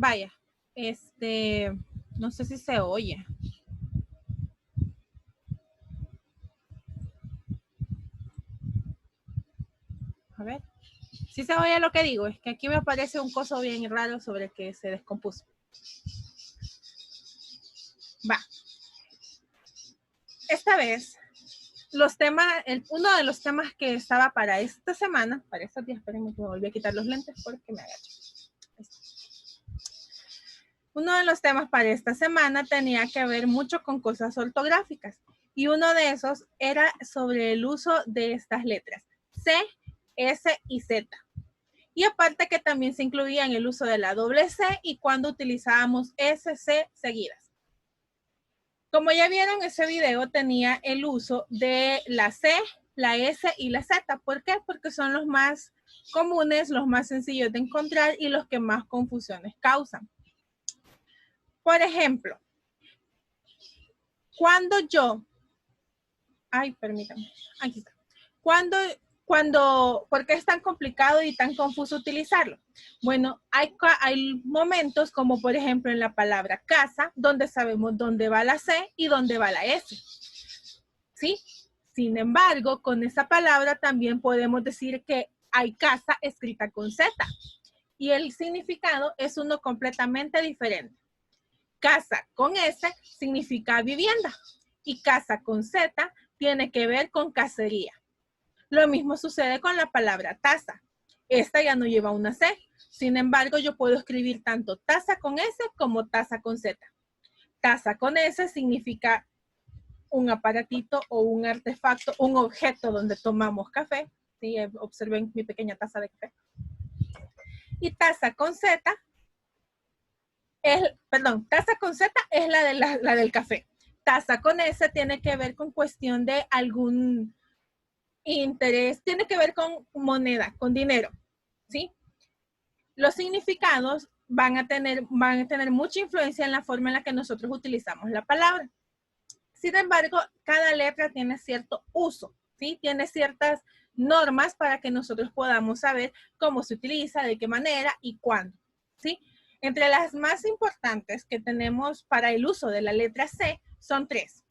Vaya, no sé si se oye. A ver, si se oye lo que digo, es que aquí me aparece un coso bien raro sobre que se descompuso. Va. Esta vez, uno de los temas que estaba para esta semana, para estos días, espérenme que me volví a quitar los lentes porque me agacho. Uno de los temas para esta semana tenía que ver mucho con cosas ortográficas y uno de esos era sobre el uso de estas letras, C, S y Z. Y aparte que también se incluía en el uso de la doble C y cuando utilizábamos S, C seguidas. Como ya vieron, ese video tenía el uso de la C, la S y la Z. ¿Por qué? Porque son los más comunes, los más sencillos de encontrar y los que más confusiones causan. Por ejemplo, cuando yo, permítanme, aquí está. ¿Por qué es tan complicado y tan confuso utilizarlo? Bueno, hay momentos como por ejemplo en la palabra casa, donde sabemos dónde va la C y dónde va la S. ¿Sí? Sin embargo, con esa palabra también podemos decir que hay casa escrita con Z y el significado es uno completamente diferente. Casa con S significa vivienda y casa con Z tiene que ver con cacería. Lo mismo sucede con la palabra taza. Esta ya no lleva una C. Sin embargo, yo puedo escribir tanto taza con S como taza con Z. Taza con S significa un aparatito o un artefacto, un objeto donde tomamos café. ¿Sí? Observen mi pequeña taza de café. Y taza con Z taza con Z es la del café. Taza con S tiene que ver con cuestión de algún interés, tiene que ver con moneda, con dinero, ¿sí? Los significados van a tener mucha influencia en la forma en la que nosotros utilizamos la palabra. Sin embargo, cada letra tiene cierto uso, ¿sí? Tiene ciertas normas para que nosotros podamos saber cómo se utiliza, de qué manera y cuándo, ¿sí? Entre las más importantes que tenemos para el uso de la letra C son 3.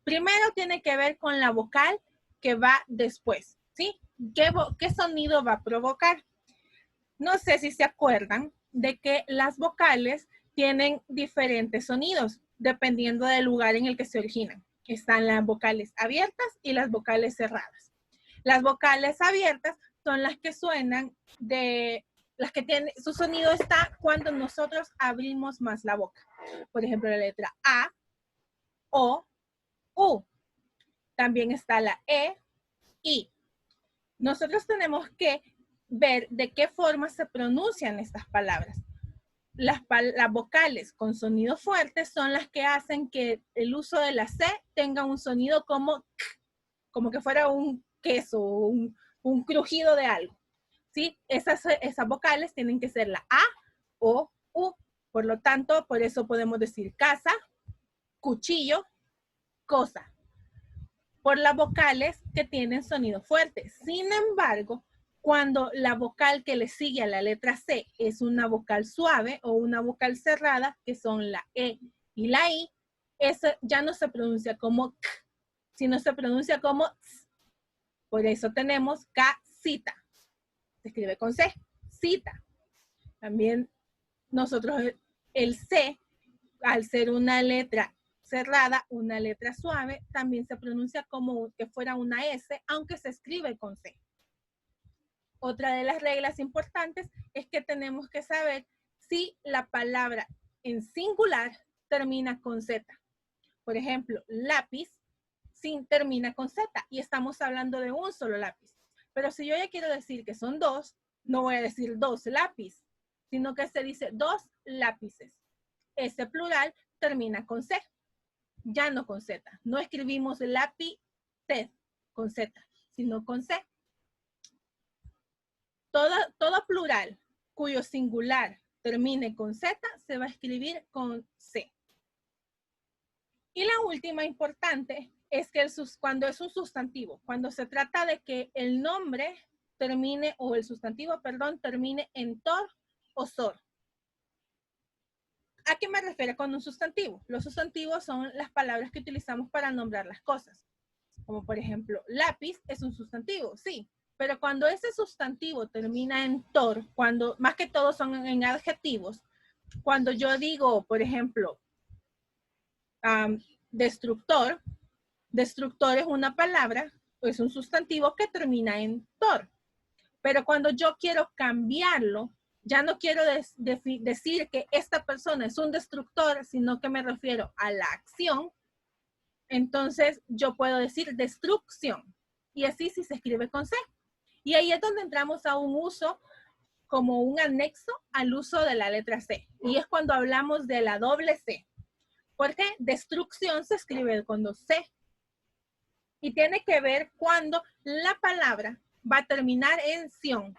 Primero tiene que ver con la vocal que va después, ¿sí? ¿Qué sonido va a provocar? No sé si se acuerdan de que las vocales tienen diferentes sonidos dependiendo del lugar en el que se originan. Están las vocales abiertas y las vocales cerradas. Las vocales abiertas son las que suenan las que tienen, su sonido está cuando nosotros abrimos más la boca. Por ejemplo, la letra A, O, U. También está la E, I. Nosotros tenemos que ver de qué forma se pronuncian estas palabras. Las vocales con sonido fuerte son las que hacen que el uso de la C tenga un sonido como que fuera un queso, un crujido de algo. ¿Sí? Esas vocales tienen que ser la A, O, U. Por lo tanto, por eso podemos decir casa, cuchillo, cosa. Por las vocales que tienen sonido fuerte. Sin embargo, cuando la vocal que le sigue a la letra C es una vocal suave o una vocal cerrada, que son la E y la I, eso ya no se pronuncia como k, sino se pronuncia como ts. Por eso tenemos casita. Se escribe con C, cita. También nosotros el C, al ser una letra cerrada, una letra suave, también se pronuncia como que fuera una S, aunque se escribe con C. Otra de las reglas importantes es que tenemos que saber si la palabra en singular termina con Z. Por ejemplo, lápiz sin termina con Z y estamos hablando de un solo lápiz. Pero si yo ya quiero decir que son dos, no voy a decir dos lápiz, sino que se dice dos lápices. Ese plural termina con C, ya no con Z. No escribimos lápiz con Z, sino con C. Todo plural cuyo singular termine con Z se va a escribir con C. Y la última importante es que cuando es un sustantivo, cuando se trata de que el nombre termine, o el sustantivo, perdón, termine en tor o sor. ¿A qué me refiero con un sustantivo? Los sustantivos son las palabras que utilizamos para nombrar las cosas. Como por ejemplo, lápiz es un sustantivo, sí. Pero cuando ese sustantivo termina en tor, cuando más que todo son en adjetivos, cuando yo digo, por ejemplo, destructor, destructor es una palabra, es un sustantivo que termina en tor. Pero cuando yo quiero cambiarlo, ya no quiero decir que esta persona es un destructor, sino que me refiero a la acción. Entonces yo puedo decir destrucción. Y así sí se escribe con C. Y ahí es donde entramos a un uso como un anexo al uso de la letra C. Y es cuando hablamos de la doble C. Porque destrucción se escribe con dos C. Y tiene que ver cuando la palabra va a terminar en ción.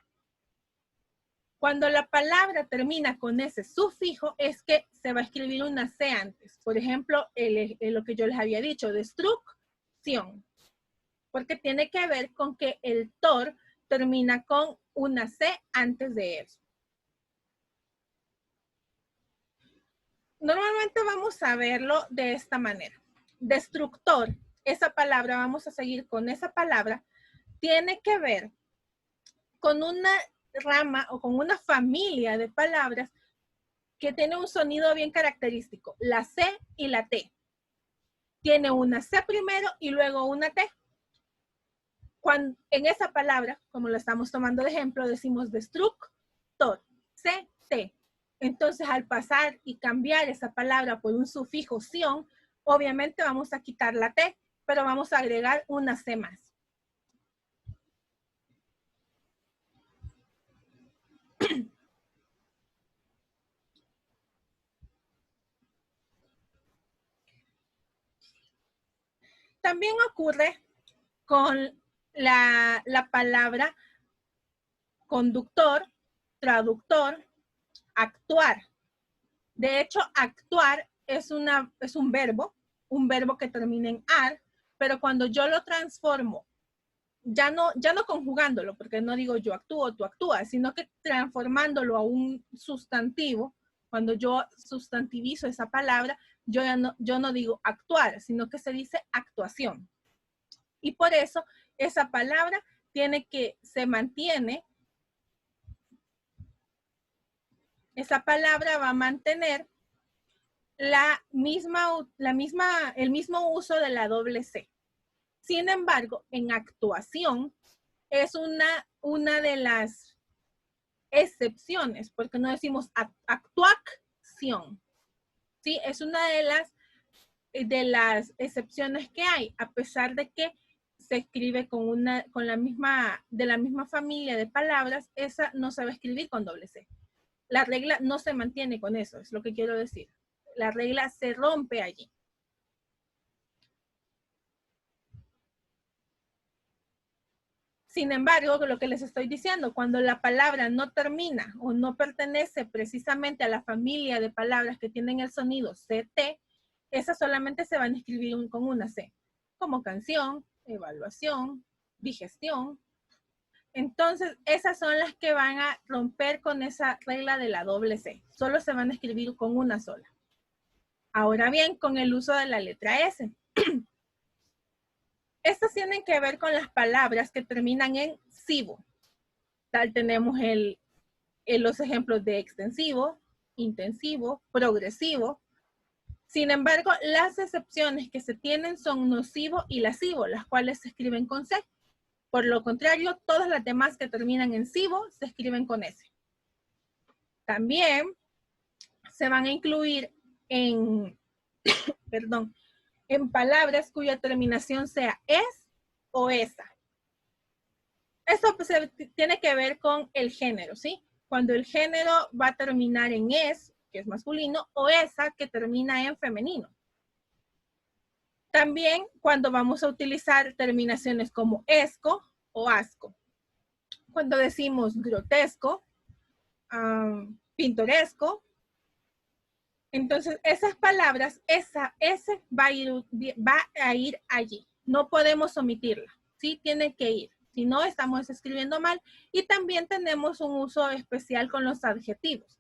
Cuando la palabra termina con ese sufijo es que se va a escribir una C antes. Por ejemplo, lo que yo les había dicho, destrucción. Porque tiene que ver con que el tor termina con una C antes de eso. Normalmente vamos a verlo de esta manera. Destructor, esa palabra, vamos a seguir con esa palabra, tiene que ver con una rama o con una familia de palabras que tiene un sonido bien característico, la C y la T. Tiene una C primero y luego una T. Cuando, en esa palabra, como lo estamos tomando de ejemplo, decimos destructor, C, T. Entonces, al pasar y cambiar esa palabra por un sufijo ción, obviamente vamos a quitar la T, pero vamos a agregar una C más. También ocurre con la palabra conductor, traductor, actuar. De hecho, actuar es un verbo que termina en ar, pero cuando yo lo transformo, ya no conjugándolo, porque no digo yo actúo, tú actúas, sino que transformándolo a un sustantivo, cuando yo sustantivizo esa palabra, yo no digo actuar, sino que se dice actuación. Y por eso esa palabra se mantiene, esa palabra va a mantener el mismo uso de la doble C. Sin embargo, en actuación es una de las excepciones, porque no decimos actuación. ¿Sí? Es una de las excepciones que hay, a pesar de que se escribe de la misma familia de palabras, esa no se va a escribir con doble C. La regla no se mantiene con eso, es lo que quiero decir. La regla se rompe allí. Sin embargo, lo que les estoy diciendo, cuando la palabra no termina o no pertenece precisamente a la familia de palabras que tienen el sonido CT, esas solamente se van a escribir con una C, como canción, evaluación, digestión. Entonces, esas son las que van a romper con esa regla de la doble C. Solo se van a escribir con una sola. Ahora bien, con el uso de la letra S. Estas tienen que ver con las palabras que terminan en sivo. Tal tenemos los ejemplos de extensivo, intensivo, progresivo. Sin embargo, las excepciones que se tienen son nocivo y lascivo, las cuales se escriben con C. Por lo contrario, todas las demás que terminan en sivo se escriben con S. También se van a incluir en, perdón, en palabras cuya terminación sea es o esa. Eso pues, tiene que ver con el género, ¿sí? Cuando el género va a terminar en es, que es masculino, o esa, que termina en femenino. También cuando vamos a utilizar terminaciones como esco o asco. Cuando decimos grotesco, pintoresco, entonces esas palabras, ese va a ir allí. No podemos omitirla, ¿sí? Tiene que ir. Si no, estamos escribiendo mal. Y también tenemos un uso especial con los adjetivos.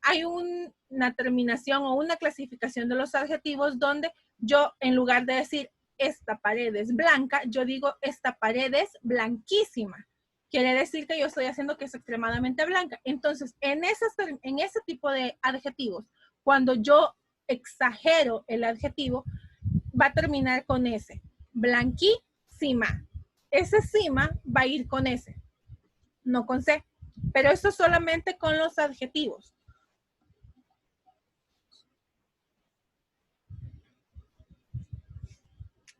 Hay una terminación o una clasificación de los adjetivos donde yo, en lugar de decir esta pared es blanca, yo digo esta pared es blanquísima. Quiere decir que yo estoy haciendo que es extremadamente blanca. Entonces, en ese tipo de adjetivos, cuando yo exagero el adjetivo, va a terminar con ese. Blanquísima. Ese cima va a ir con ese, no con C. Pero esto solamente con los adjetivos.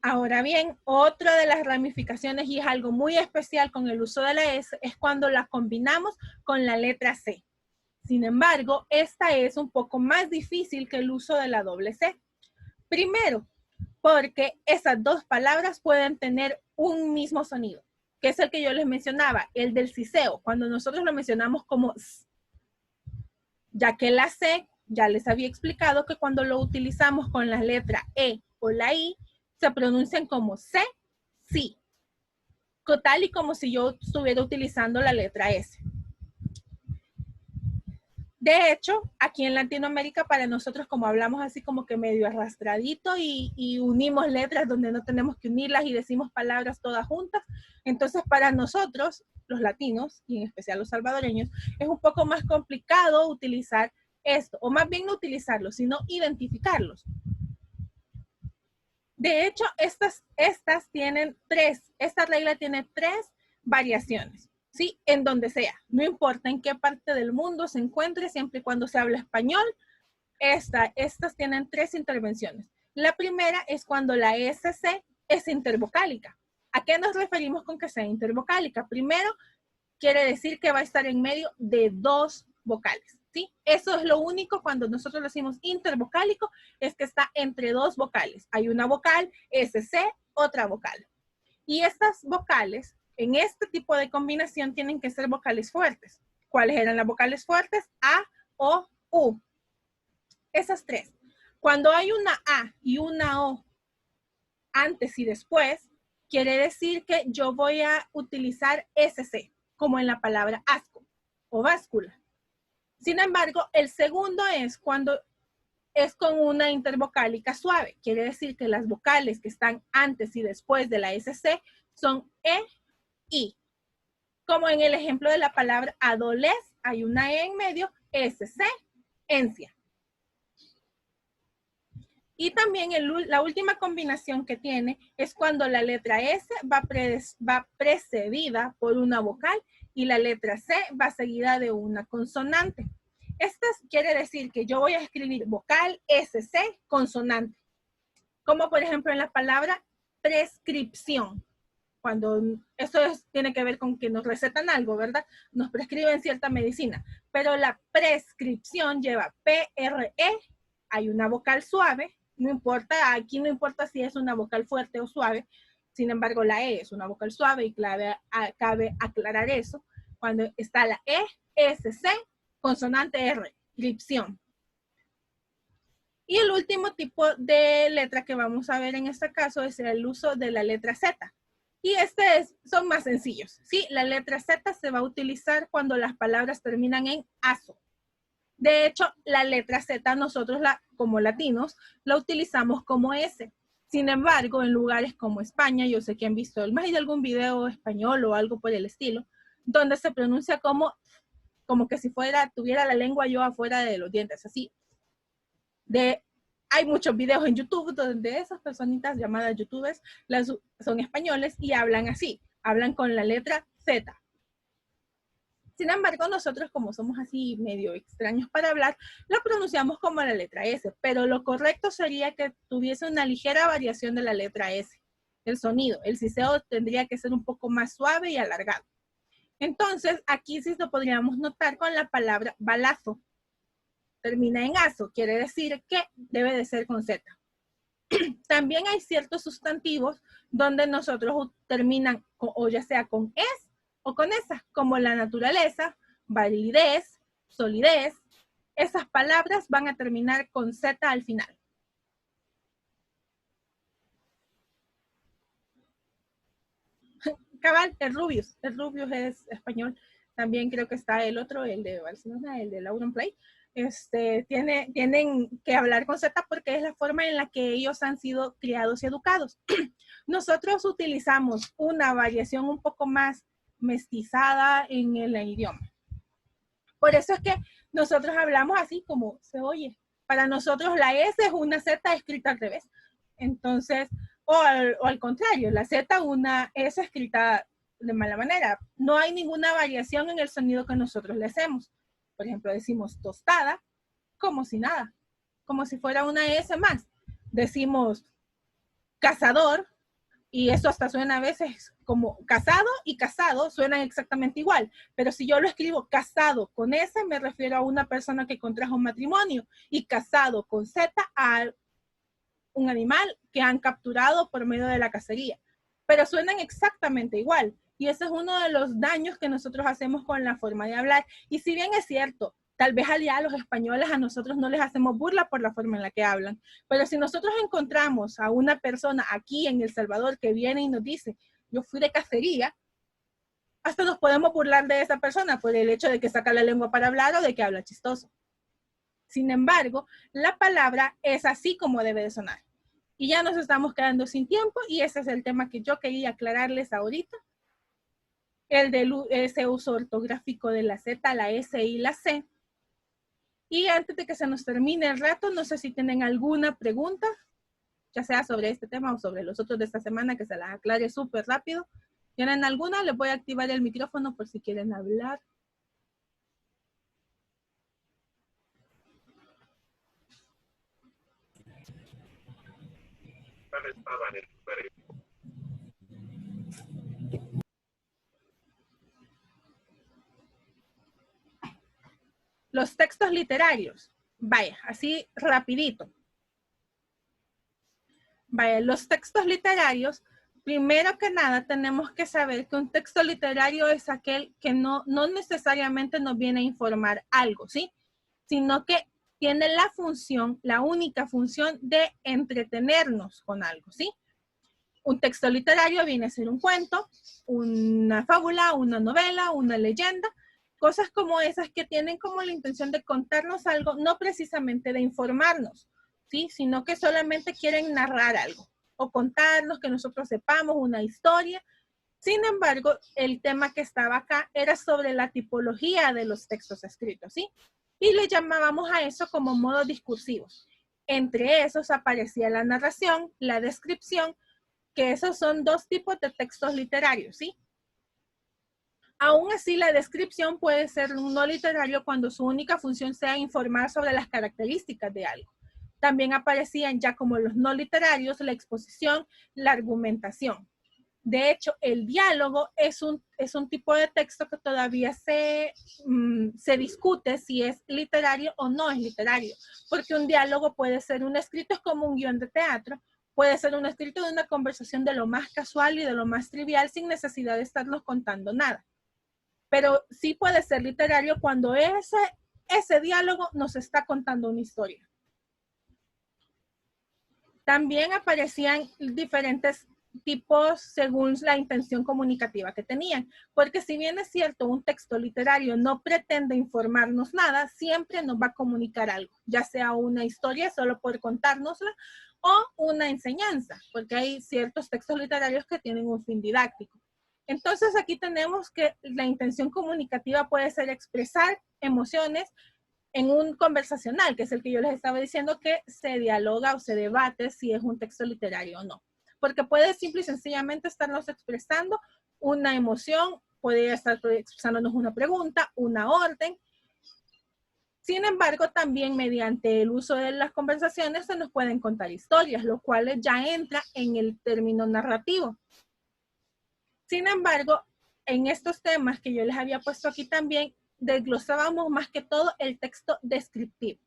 Ahora bien, otra de las ramificaciones, y es algo muy especial con el uso de la S, es cuando la combinamos con la letra C. Sin embargo, esta es un poco más difícil que el uso de la doble C. Primero, porque esas dos palabras pueden tener un mismo sonido, que es el que yo les mencionaba, el del siseo, cuando nosotros lo mencionamos como S. Ya que la C, ya les había explicado que cuando lo utilizamos con la letra E o la I, se pronuncian como C, sí, tal y como si yo estuviera utilizando la letra S. De hecho, aquí en Latinoamérica, para nosotros, como hablamos así como que medio arrastradito y unimos letras donde no tenemos que unirlas y decimos palabras todas juntas, entonces para nosotros, los latinos, y en especial los salvadoreños, es un poco más complicado utilizar esto, o más bien no utilizarlos, sino identificarlos. De hecho, estas tienen esta regla tiene 3 variaciones, ¿sí? En donde sea, no importa en qué parte del mundo se encuentre, siempre y cuando se habla español, estas tienen 3 intervenciones. La primera es cuando la SC es intervocálica. ¿A qué nos referimos con que sea intervocálica? Primero, quiere decir que va a estar en medio de 2 vocales. ¿Sí? Eso es lo único cuando nosotros lo decimos intervocálico, es que está entre 2 vocales. Hay una vocal, SC, otra vocal. Y estas vocales, en este tipo de combinación, tienen que ser vocales fuertes. ¿Cuáles eran las vocales fuertes? A, O, U. Esas 3. Cuando hay una A y una O antes y después, quiere decir que yo voy a utilizar SC, como en la palabra asco o báscula. Sin embargo, el segundo es cuando es con una intervocálica suave. Quiere decir que las vocales que están antes y después de la SC son E, I. Como en el ejemplo de la palabra adolez, hay una E en medio, SC, encia. Y también la última combinación que tiene es cuando la letra S va precedida por una vocal y la letra C va seguida de una consonante. Esto quiere decir que yo voy a escribir vocal, SC, consonante. Como por ejemplo en la palabra prescripción. Cuando tiene que ver con que nos recetan algo, ¿verdad? Nos prescriben cierta medicina. Pero la prescripción lleva PRE, hay una vocal suave, no importa, aquí no importa si es una vocal fuerte o suave, sin embargo la E es una vocal suave y cabe aclarar eso. Cuando está la E, SC, consonante R, scripción. Y el último tipo de letra que vamos a ver en este caso es el uso de la letra Z. Y son más sencillos, ¿sí? La letra Z se va a utilizar cuando las palabras terminan en aso. De hecho, la letra Z nosotros como latinos la utilizamos como S. Sin embargo, en lugares como España, yo sé que han visto más de algún video español o algo por el estilo, donde se pronuncia como que si tuviera la lengua yo afuera de los dientes, así. Hay muchos videos en YouTube donde esas personitas llamadas youtubers son españoles y hablan así, hablan con la letra Z. Sin embargo, nosotros como somos así medio extraños para hablar, lo pronunciamos como la letra S, pero lo correcto sería que tuviese una ligera variación de la letra S, el sonido. El siseo tendría que ser un poco más suave y alargado. Entonces, aquí sí lo podríamos notar con la palabra balazo. Termina en azo, quiere decir que debe de ser con Z. También hay ciertos sustantivos donde nosotros terminan o ya sea con es o con esa, como la naturaleza, validez, solidez. Esas palabras van a terminar con Z al final. Cabal, el Rubius es español. También creo que está el otro, el de Barcelona, el de Auronplay. Tienen que hablar con Z porque es la forma en la que ellos han sido criados y educados. Nosotros utilizamos una variación un poco más mestizada en el idioma. Por eso es que nosotros hablamos así como se oye. Para nosotros la S es una Z escrita al revés. Entonces, o al contrario, la Z una S escrita de mala manera. No hay ninguna variación en el sonido que nosotros le hacemos. Por ejemplo, decimos tostada como si nada, como si fuera una S más. Decimos cazador, y eso hasta suena a veces como casado y casado, suenan exactamente igual. Pero si yo lo escribo casado con S, me refiero a una persona que contrajo un matrimonio, y casado con Z a un animal que han capturado por medio de la cacería. Pero suenan exactamente igual. Y ese es uno de los daños que nosotros hacemos con la forma de hablar. Y si bien es cierto, tal vez allá a los españoles a nosotros no les hacemos burla por la forma en la que hablan, pero si nosotros encontramos a una persona aquí en El Salvador que viene y nos dice, yo fui de cacería, hasta nos podemos burlar de esa persona por el hecho de que saca la lengua para hablar o de que habla chistoso. Sin embargo, la palabra es así como debe de sonar. Y ya nos estamos quedando sin tiempo y ese es el tema que yo quería aclararles ahorita. El de ese uso ortográfico de la Z, la S y la C. Y antes de que se nos termine el rato, no sé si tienen alguna pregunta, ya sea sobre este tema o sobre los otros de esta semana, que se las aclare súper rápido. ¿Tienen alguna? Les voy a activar el micrófono por si quieren hablar. Los textos literarios. Vaya, así rapidito. Vaya, los textos literarios, primero que nada tenemos que saber que un texto literario es aquel que no necesariamente nos viene a informar algo, ¿sí? Sino que tiene la función, la única función de entretenernos con algo, ¿sí? Un texto literario viene a ser un cuento, una fábula, una novela, una leyenda, cosas como esas que tienen como la intención de contarnos algo, no precisamente de informarnos, ¿sí? Sino que solamente quieren narrar algo o contarnos que nosotros sepamos una historia. Sin embargo, el tema que estaba acá era sobre la tipología de los textos escritos, ¿sí? Y le llamábamos a eso como modos discursivos. Entre esos aparecía la narración, la descripción, que esos son dos tipos de textos literarios, ¿sí? Aún así, la descripción puede ser un no literario cuando su única función sea informar sobre las características de algo. También aparecían ya como los no literarios la exposición, la argumentación. De hecho, el diálogo es un tipo de texto que todavía se discute si es literario o no es literario, porque un diálogo puede ser un escrito, es como un guión de teatro, puede ser un escrito de una conversación de lo más casual y de lo más trivial sin necesidad de estarnos contando nada. Pero sí puede ser literario cuando ese diálogo nos está contando una historia. También aparecían diferentes tipos según la intención comunicativa que tenían. Porque si bien es cierto, un texto literario no pretende informarnos nada, siempre nos va a comunicar algo, ya sea una historia solo por contárnosla o una enseñanza, porque hay ciertos textos literarios que tienen un fin didáctico. Entonces aquí tenemos que la intención comunicativa puede ser expresar emociones en un conversacional, que es el que yo les estaba diciendo que se dialoga o se debate si es un texto literario o no. Porque puede simple y sencillamente estarnos expresando una emoción, podría estar expresándonos una pregunta, una orden. Sin embargo, también mediante el uso de las conversaciones se nos pueden contar historias, lo cual ya entra en el término narrativo. Sin embargo, en estos temas que yo les había puesto aquí también, desglosábamos más que todo el texto descriptivo.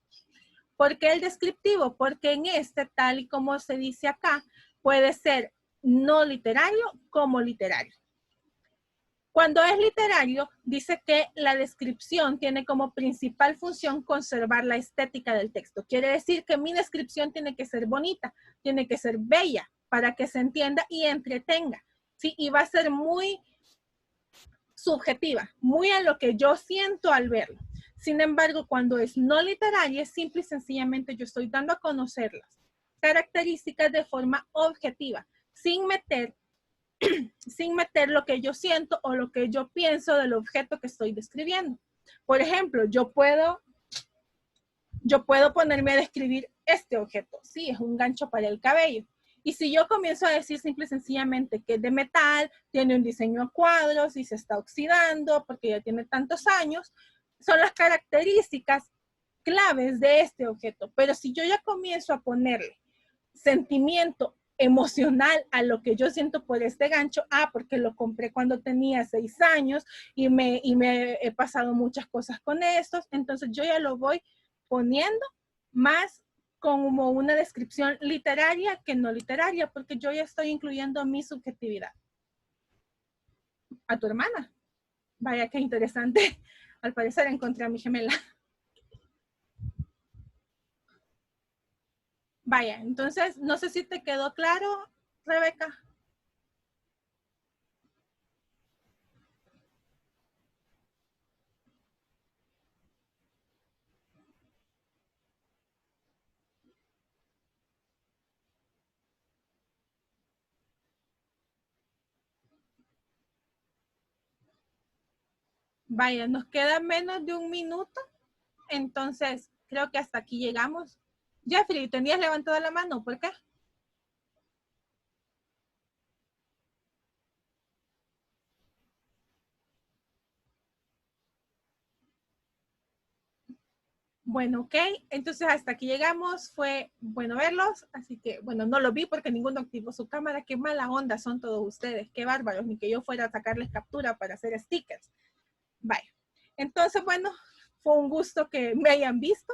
¿Por qué el descriptivo? Porque en este, tal y como se dice acá, puede ser no literario como literario. Cuando es literario, dice que la descripción tiene como principal función conservar la estética del texto. Quiere decir que mi descripción tiene que ser bonita, tiene que ser bella para que se entienda y entretenga. ¿Sí? Y va a ser muy subjetiva, muy a lo que yo siento al verlo. Sin embargo, cuando es no literaria, simple y sencillamente yo estoy dando a conocer las características de forma objetiva, sin meter lo que yo siento o lo que yo pienso del objeto que estoy describiendo. Por ejemplo, yo puedo ponerme a describir este objeto. Sí, es un gancho para el cabello. Y si yo comienzo a decir simple y sencillamente que es de metal, tiene un diseño a cuadros y se está oxidando porque ya tiene tantos años, son las características claves de este objeto. Pero si yo ya comienzo a ponerle sentimiento emocional a lo que yo siento por este gancho, porque lo compré cuando tenía 6 años y me he pasado muchas cosas con estos, entonces yo ya lo voy poniendo más como una descripción literaria que no literaria, porque yo ya estoy incluyendo mi subjetividad. A tu hermana. Vaya, qué interesante. Al parecer encontré a mi gemela. Vaya, entonces, no sé si te quedó claro, Rebeca. Vaya, nos queda menos de 1 minuto, entonces creo que hasta aquí llegamos. Jeffrey, ¿tenías levantada la mano? ¿Por qué? Bueno, ok, entonces hasta aquí llegamos, fue bueno verlos, así que, bueno, no lo vi porque ninguno activó su cámara, qué mala onda son todos ustedes, qué bárbaros, ni que yo fuera a sacarles captura para hacer stickers. Vaya, entonces, bueno, fue un gusto que me hayan visto,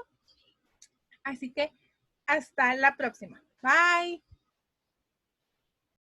así que hasta la próxima. Bye.